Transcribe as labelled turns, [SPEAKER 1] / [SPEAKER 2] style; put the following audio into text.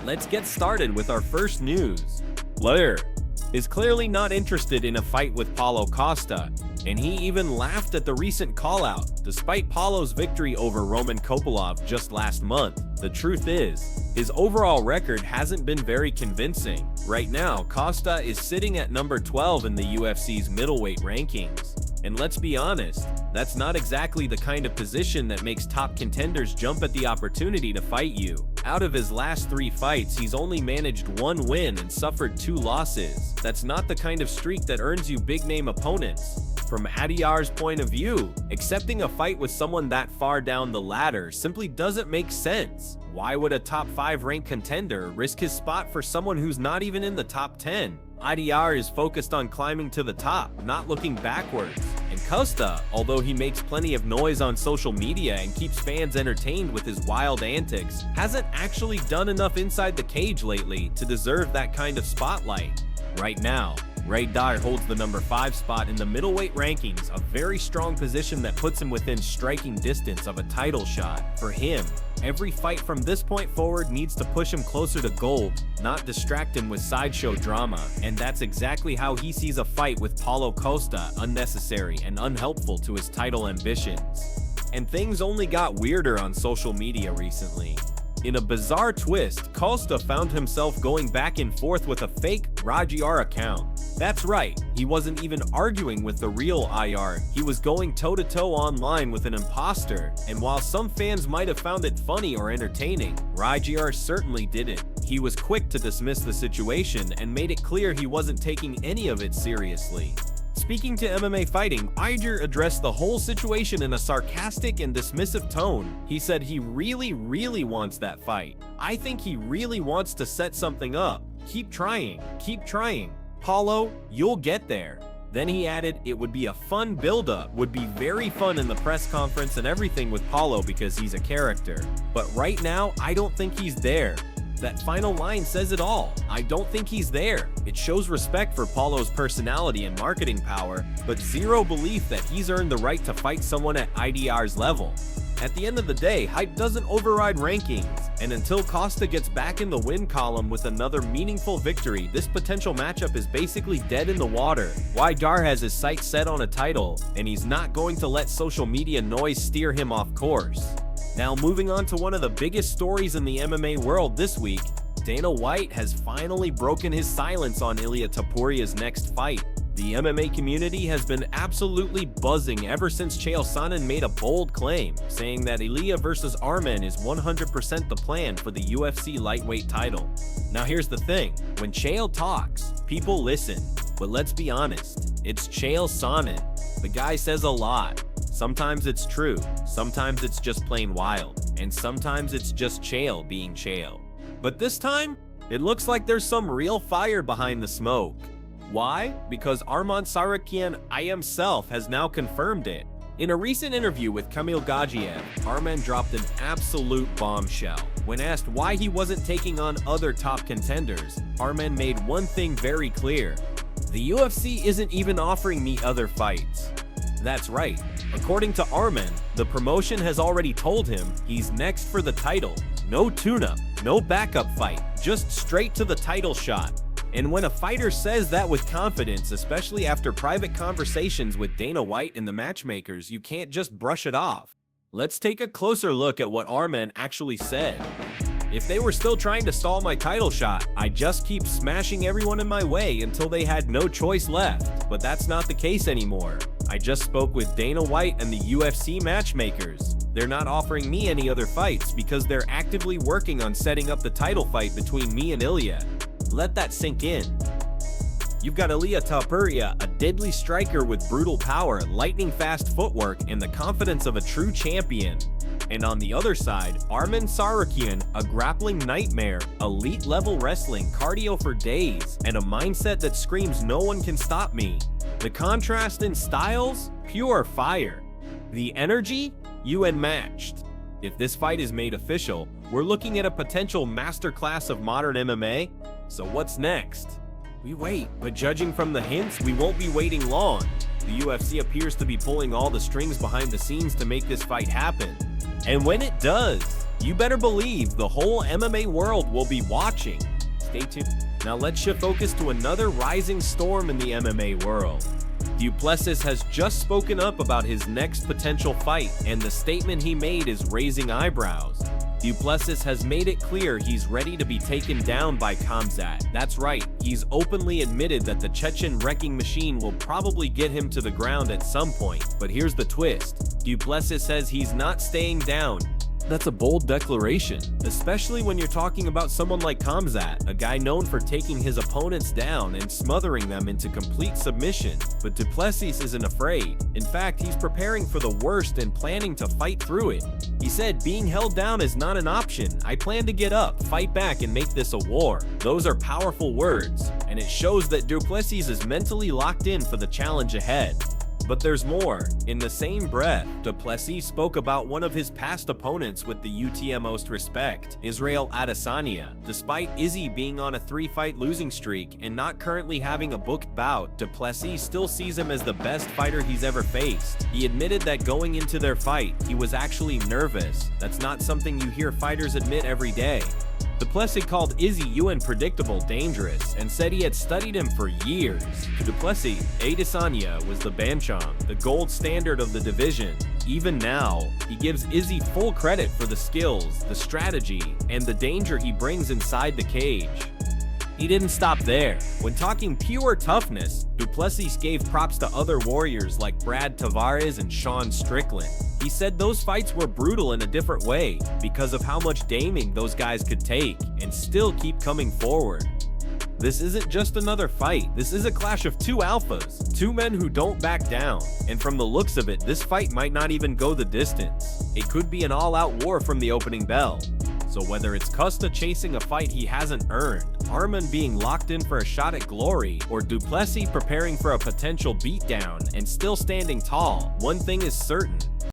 [SPEAKER 1] let's get started with our first news. Blair is clearly not interested in a fight with Paulo Costa, and he even laughed at the recent call-out, despite Paulo's victory over Roman Kopylov just last month. The truth is, his overall record hasn't been very convincing. Right now, Costa is sitting at number 12 in the UFC's middleweight rankings. And let's be honest, that's not exactly the kind of position that makes top contenders jump at the opportunity to fight you. Out of his last 3 fights, he's only managed 1 win and suffered 2 losses. That's not the kind of streak that earns you big-name opponents. From RDR's point of view, accepting a fight with someone that far down the ladder simply doesn't make sense. Why would a top 5 ranked contender risk his spot for someone who's not even in the top 10? RDR is focused on climbing to the top, not looking backwards. And Costa, although he makes plenty of noise on social media and keeps fans entertained with his wild antics, hasn't actually done enough inside the cage lately to deserve that kind of spotlight. Right now, Reinier holds the number 5 spot in the middleweight rankings, a very strong position that puts him within striking distance of a title shot. For him, every fight from this point forward needs to push him closer to gold, not distract him with sideshow drama, and that's exactly how he sees a fight with Paulo Costa, unnecessary and unhelpful to his title ambitions. And things only got weirder on social media recently. In a bizarre twist, Costa found himself going back and forth with a fake RDR account. That's right, he wasn't even arguing with the real IR, he was going toe-to-toe online with an imposter, and while some fans might have found it funny or entertaining, RDR certainly didn't. He was quick to dismiss the situation and made it clear he wasn't taking any of it seriously. Speaking to MMA Fighting, RDR addressed the whole situation in a sarcastic and dismissive tone. He said he really wants that fight. I think he really wants to set something up. Keep trying. Paulo, you'll get there. Then he added it would be a fun build-up, would be very fun in the press conference and everything with Paulo because he's a character. But right now, I don't think he's there. That final line says it all. I don't think he's there. It shows respect for Paulo's personality and marketing power, but zero belief that he's earned the right to fight someone at RDR's level. At the end of the day, hype doesn't override rankings, and until Costa gets back in the win column with another meaningful victory, this potential matchup is basically dead in the water. RDR has his sights set on a title, and he's not going to let social media noise steer him off course. Now moving on to one of the biggest stories in the MMA world this week, Dana White has finally broken his silence on Ilia Topuria's next fight. The MMA community has been absolutely buzzing ever since Chael Sonnen made a bold claim, saying that Ilia versus Arman is 100% the plan for the UFC lightweight title. Now here's the thing, when Chael talks, people listen, but let's be honest, it's Chael Sonnen. The guy says a lot. Sometimes it's true, sometimes it's just plain wild, and sometimes it's just Chael being Chael. But this time, it looks like there's some real fire behind the smoke. Why? Because Arman Tsarukyan himself has now confirmed it. In a recent interview with Kamil Gadzhiev, Arman dropped an absolute bombshell. When asked why he wasn't taking on other top contenders, Arman made one thing very clear. The UFC isn't even offering me other fights. That's right. According to Arman, the promotion has already told him he's next for the title. No tune-up, no backup fight, just straight to the title shot. And when a fighter says that with confidence, especially after private conversations with Dana White and the matchmakers, you can't just brush it off. Let's take a closer look at what Arman actually said. If they were still trying to stall my title shot, I'd just keep smashing everyone in my way until they had no choice left. But that's not the case anymore. I just spoke with Dana White and the UFC matchmakers. They're not offering me any other fights because they're actively working on setting up the title fight between me and Ilia. Let that sink in. You've got Ilia Topuria, a deadly striker with brutal power, lightning-fast footwork, and the confidence of a true champion. And on the other side, Arman Tsarukyan, a grappling nightmare, elite-level wrestling, cardio for days, and a mindset that screams no one can stop me. The contrast in styles? Pure fire. The energy? unmatched. If this fight is made official, we're looking at a potential masterclass of modern MMA. So what's next? We wait, but judging from the hints, we won't be waiting long. The UFC appears to be pulling all the strings behind the scenes to make this fight happen. And when it does, You better believe the whole MMA world will be watching. Stay tuned. Now let's shift focus to another rising storm in the MMA world. Du Plessis has just spoken up about his next potential fight, and the statement he made is raising eyebrows. Du Plessis has made it clear he's ready to be taken down by Khamzat. That's right, he's openly admitted that the Chechen wrecking machine will probably get him to the ground at some point. But here's the twist. Du Plessis says he's not staying down. That's a bold declaration, especially when you're talking about someone like Khamzat, a guy known for taking his opponents down and smothering them into complete submission. But Du Plessis isn't afraid. In fact, he's preparing for the worst and planning to fight through it. He said, "Being held down is not an option. I plan to get up, fight back, and make this a war." Those are powerful words, and it shows that Du Plessis is mentally locked in for the challenge ahead. But there's more. In the same breath, Du Plessis spoke about one of his past opponents with the utmost respect, Israel Adesanya. Despite Izzy being on a 3-fight losing streak and not currently having a booked bout, Du Plessis still sees him as the best fighter he's ever faced. He admitted that going into their fight, he was actually nervous. That's not something you hear fighters admit every day. Du Plessis called Izzy unpredictable, dangerous, and said he had studied him for years. To Du Plessis, Adesanya was the Banchong, the gold standard of the division. Even now, he gives Izzy full credit for the skills, the strategy, and the danger he brings inside the cage. He didn't stop there. When talking pure toughness, Du Plessis gave props to other warriors like Brad Tavares and Sean Strickland. He said those fights were brutal in a different way because of how much damning those guys could take and still keep coming forward. This isn't just another fight, this is a clash of two alphas, two men who don't back down. And from the looks of it, this fight might not even go the distance. It could be an all-out war from the opening bell. So whether it's Costa chasing a fight he hasn't earned, Arman being locked in for a shot at glory, or Du Plessis preparing for a potential beatdown and still standing tall, one thing is certain,